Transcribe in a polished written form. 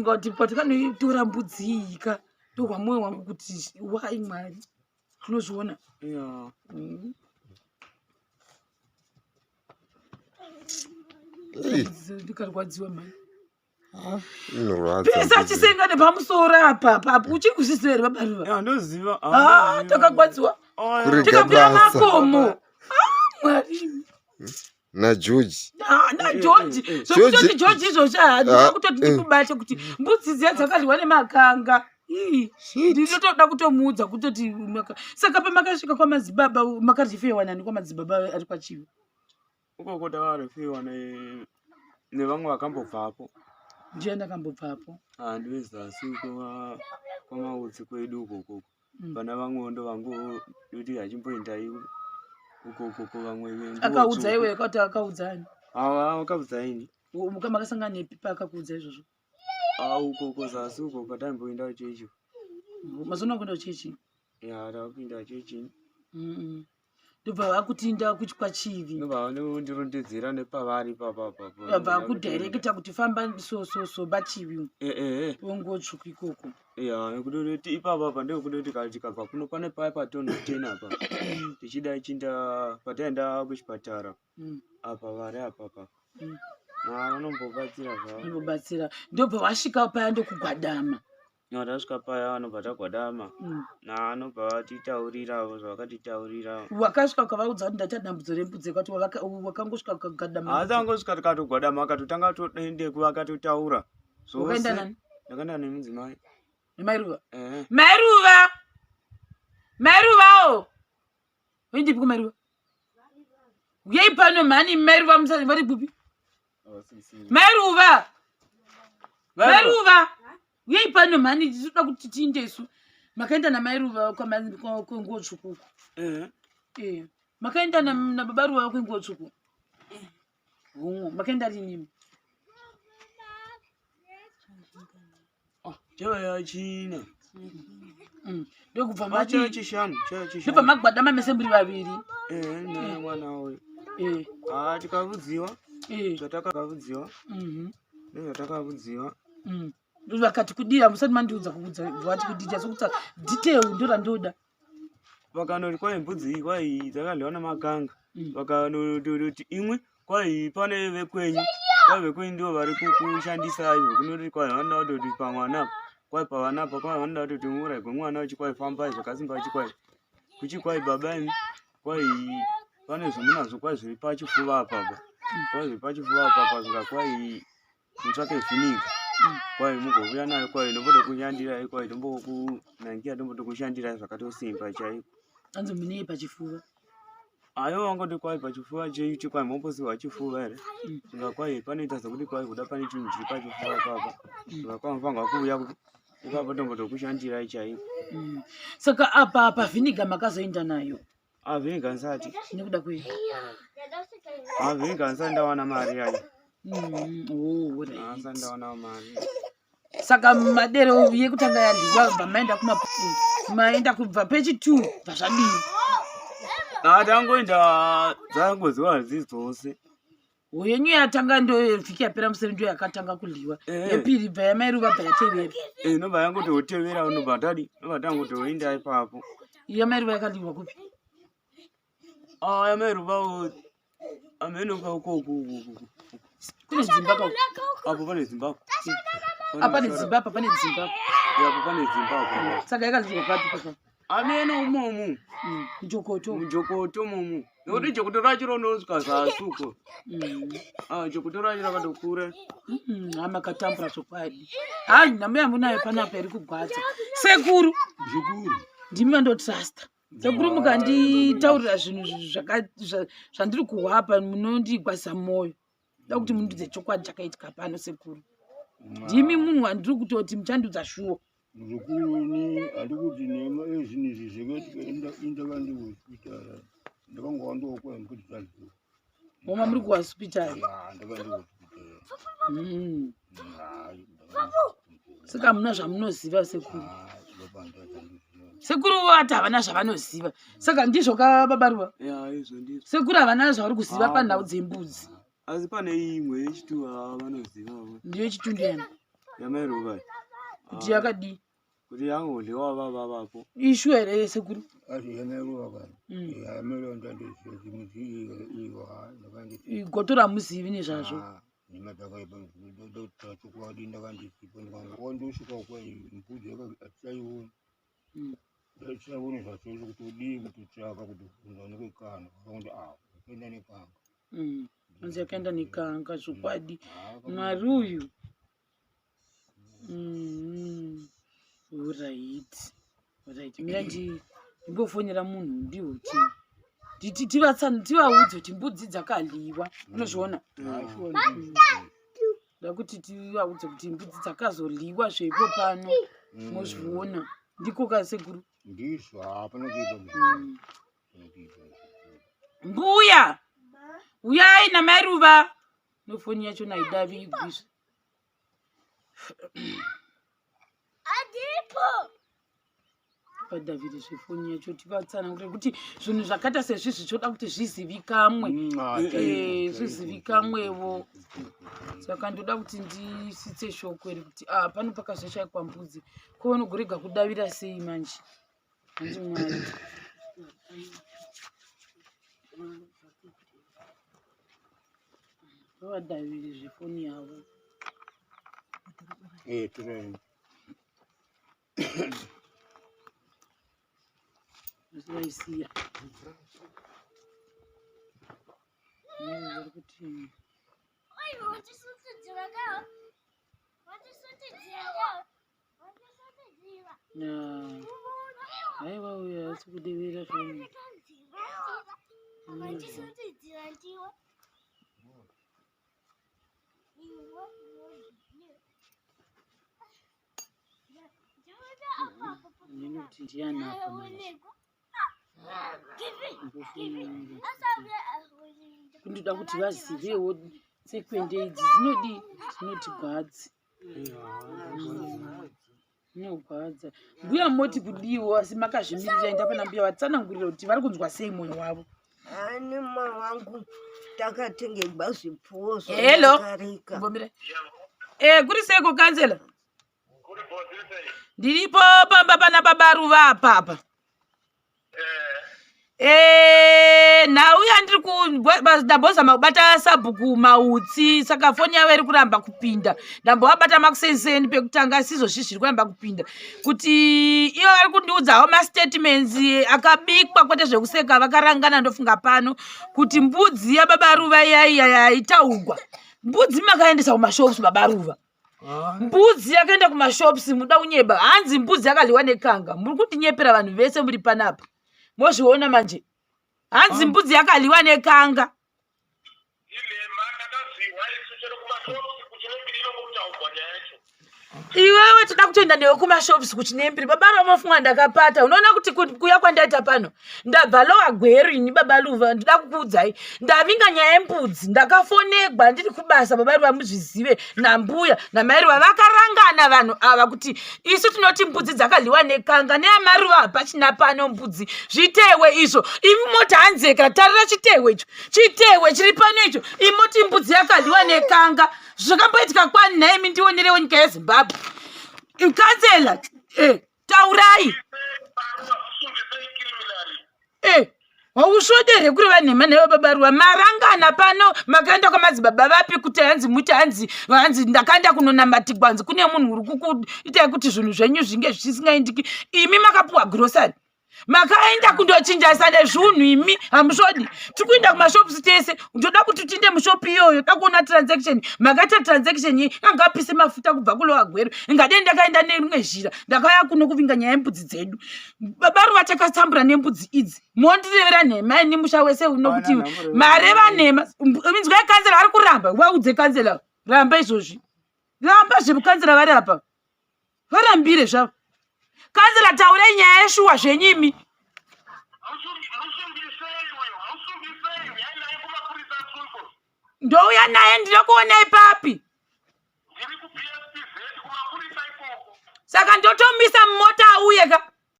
ngoti patakanoitora mbudzika ndokwa mwoyo wangu kuti wai Mwari unozviona ndikarwadziwa mani pisa chisenga nepamusoro apa uchiri kuzviziva here babaruva? Ndoziva. Takagwadziwa tikabuya makomo. Mwari naJoji zvokutoti George izvozvo handina kutoti ndikubate kuti mbudzi dziya dzakaryiwa nemakanga. Ndinotoda kutomuudza kutoti saka pamakasvika kwamadzibaba makarifewa nani kwamadzibaba ari kwachivi? Ukoko takarifewa nevamwe vakambobvapo. Ndiani akambobvapo? Ndiwe zasi kwamaudzi kwedu ukoko. Pana vamwe ndo vangoti hachimboendaiwo ukoko vamwe vengu. Akaudza iwe kuti akaudzani? Akaudzaini. Makasangana nepi paakakuudza izvozvo? Ukoko zasi ukoko taimboenda chechi. Mazona kuenda chechi? Takapinda chechi. Ndobva vakutinda kwachivi. Ndobva vanondirondedzera nepavari papapa. Ndobva vakudirecta kuti famba so pachivi. Wongotsvuku ikoko. Nekudoti ipapa ndokudoti tikabva kuno pane paya patonho 10 apa. Tichida chinda pataenda kuchipatara. Apa vari apapa. Vanombobatsira zvavo. Vanombobatsira. Ndobva wasvika paya ndokugwadama. Tasvika paya vanobva tagwadama. Vanobva vatitaurirawo zvavakatitaurira. Wakasvika ukavaudza kuti ndaita dambudzo rembudzi kuti wakangosvika ukagwadama? Hatangosvika tikatogwadama akatotanga toende kuvakatotaura. Ukaenda nani? Ndakaenda nemudzimai. Nemairuva? Mairuva! Mairuvawo! Uindipi kumairuva? Uyei pano mhani mairuva musani vari kupi? Mairuva! Mairuva! Uyei pano mhani tizoda kuti tiindesu. Makaenda namairuva kwenguo tsvuku. Makaenda nababaruva kwenguo tsvuku. Makaenda rinimi? Chaya china. Ndokubva ndobva magwadama mese muri vaviri. Mwana we. Tikavudziwa. Zvatakavudziwa. Ndozvatakavudziwa. Vakati kudira musati mandiudza kuudza vati kudita sokuti detail ndorandoda. Vakanoti kwai mbudzi kwai dzakaryiwa namakanga. Vakanoti imwe kwai pane vekwenyu. Kwai vekwenyu ndivo vari kushandisa izvo. Kunoti kwai vanoda kutoti pamwana apa. Kwai pavana apa kwai vanoda kutoti muurayirwe mwana uchikwai fambai zvakasimba uchikwai. Kuchikwai baba imi kwai pane zvomunazvo kwai zviri pachifuva apapa. Kwai zviri pachifuva apapa zvingakwai mutsvake vhiniga. Kwai mugobuya nayo kwai ndombotokushandirai kwai ndombokunangira ndombotokushandirai zvakatosimba chaiko. Anzi munei pachifuva? Ayo wangoti kwai pachifuva cheicho kwai momposiwa chifuva here. Zvingakwai panoita sekuti kwai kuda pane chinhu chiri pachifuva apapa. Zvingakwai mufanga kuuya kuti ipapo ndombotokushandirai chaiko. Saka apa pavhiniga makazoenda nayo? Vhiniga nsati. Nekuda kwei? Vhiniga nsati ndawana mari yayo. Ndawana mari. Saka madere yekutanga yaryiwa bva maenda maenda kubva pechi 2 zvazvadini? Tangoenda dzangoziwa hadzisi dzose. Yenyu yatanga ndo vhiki yapera musere ndo yakatanga kuryiwa. Yepiri bva yamairuva bva yatevera. Nobva yangototevera unobva tadi nobva tangotoenda ipapo. Yamairuva yakaryiwa kupi? Yamairuva amenoka ukoko. Kune Zimbabwe. Apo pane Zimbabwe. Apa ne Zimbabwe, pane Zimbabwe. Apo pane Zimbabwe. Saka yakaryiwa papi papa? Ameno umomu. Mujokoto momu. Nekuti jokoto racho ronosvika zasi uko. Jokoto racho rakatokura. Makatambura zvokwadi. Hayi namuya munayo panapa iri kugwadza. Sekuru. Ndimi vandotrasta. Sekuru mukanditaurira zvinhu zvandiri kuhwapa munondigwazisa mwoyo. Kuti mundudze chokwadi chakaitika pano sekuru. Ndimi munhu wandiri kutoti muchandudza shuwo. Zvikuru handikuti nema ezvinhu izvi zvakaenda kandi kuhospitara. Ndakanga wandokwa kuti zvazvo. Mama muri kuhospitara? Ndakanda kuhospitara. Saka muna zvamunoziva sekuru. Sekuru vati havana zvavanoziva. Saka ndizvo kababaruva? Sekuru havana zvavari kuziva panhau dzembudzi. Asi pane imwe yechitu vanoziva. Ndiyo yechitu ndiyani? Yameruva. kuti yakadi Kuti yangu liwa baba bapo. ishu here sekuru ati yameruva kana yameruva ndandizvimuti iwa ndakandi gotora muzivi nezvazvo nemadhakaipa chokwadi ndakandisipo ndikangondosvika kwai mbudzi atichaiona atichaiona zvacho kuti udii kutotsvaka kuti bvunza nekekana akakuti kuenda nekanga anzi yakaenda nekanga chokwadi mwari uyu right mira ndimbofonera munhu ndiuti tivaudze kuti mbudzi dzakaliwa unozviona ndakuti tivaudze kuti mbudzi dzakazoliwa zveipo pano mozviona ndiko kasekuru ndizvo hapana kuipa mbuya uyai namaruva nofoni yacho naidavi igwizva padhavhiri zvefoni yacho tivatsanangure kuti zvinhu zvakaita sezvizvi zvoda kuti zvizivikamwe zvizivikamwevo saka ndoda kuti ndisitse shoko iri kuti pano pakazoshaikwa mbudzi kounogorega kudavira sei manje hanzi mwari vavadhaviri zvefoni yavo vaisiya kuti haiwa uyo asi kudevera foni nekuti ndianapa kundoda kuti vazivewo sekwende idzi dzinotigwadzi inogwadza mbuya moti kudiwo asi makazvimirira ndapana mbuya vatsanangurira kuti vari kunzwa sei mwoyo wavo ani mwana wangu takatengerwa zvipfuwo zvomira kuri seko kanzela ndiripo pamba pana baba Ruva apapa nauya ndiri ndambozama kubata sabhuku mautsi saka foni yavo iri kuramba kupinda ndambovabata makusenzeni pekutanga sizvo zviri kuramba kupinda kuti ivo vari kundiudzawo mastatements akabikwa kwete zvekuseka vakarangana ndofunga pano kuti mbudzi yababa Ruva iyaiya yaitaurwa mbudzi makaendesa kumashops baba Ruva mbudzi yakaenda kumashops muda kunyeba hanzi mbudzi yakaliwa nekanga muri kundinyepera vanhu vese muri panapa mozviona manje hanzi mbudzi yakaliwa nekanga iwewe toda kutoenda newe kumashops kuti nembiri baba Ruva mofunga ndakapata unoona kuti kuya kwandaita pano ndabva lowa gwerini baba Ruva ndoda kukuudzai ndavinga nyaya yembudzi ndakafonegwa ndiri kubasa baba Ruva muzvizive nambuya namai Ruva vakarangana vanhu ava kuti isu tinoti mbudzi dzakaliwa nekanga neamai Ruva hapachina pano mbudzi zvitewe izvo imi moti hanzekera tarira chitewe icho chitewe chiri pano icho imi moti mbudzi yakaliwa nekanga zvakamboitika kwani naimi ndionerewo nyika yeZimbabwe kanzela taurai wausvodere kuri vanhema naivo baba Ruva marangana pano makaenda kwamadzibaba vapi kuti hanzi ndakaenda kunonamatigwa hanzi kune munhu uri kukuitai kuti zvinhu zvenyu zvinge zvisingaindiki imi makapuwa grosari makaenda kundochinjasa nezvunhu imi hamusvodi tiri kuenda kumashops tese ndoda kuti tinde mushopi iyoyo da kuona transaction makaita transaction iyi angapise mafuta kubva kulowa gwero ingadei ndakaenda nerimwe zhira ndakauya kuno kuvinga nyaya yembudzi dzedu baba Ruva takatsambura nembudzi idzi mondirevera nhema ini musha wese unokuti mareva nhema inzwai kanzela vari kuramba vaudze kanzela ramba izvozvi ramba zvemukanzela vari apa varambire zvavo kanzela taurei nyaya yeshuwa zvenyimi ndouya naye ndiri kuonai papi saka ndotomisa mumota auyeka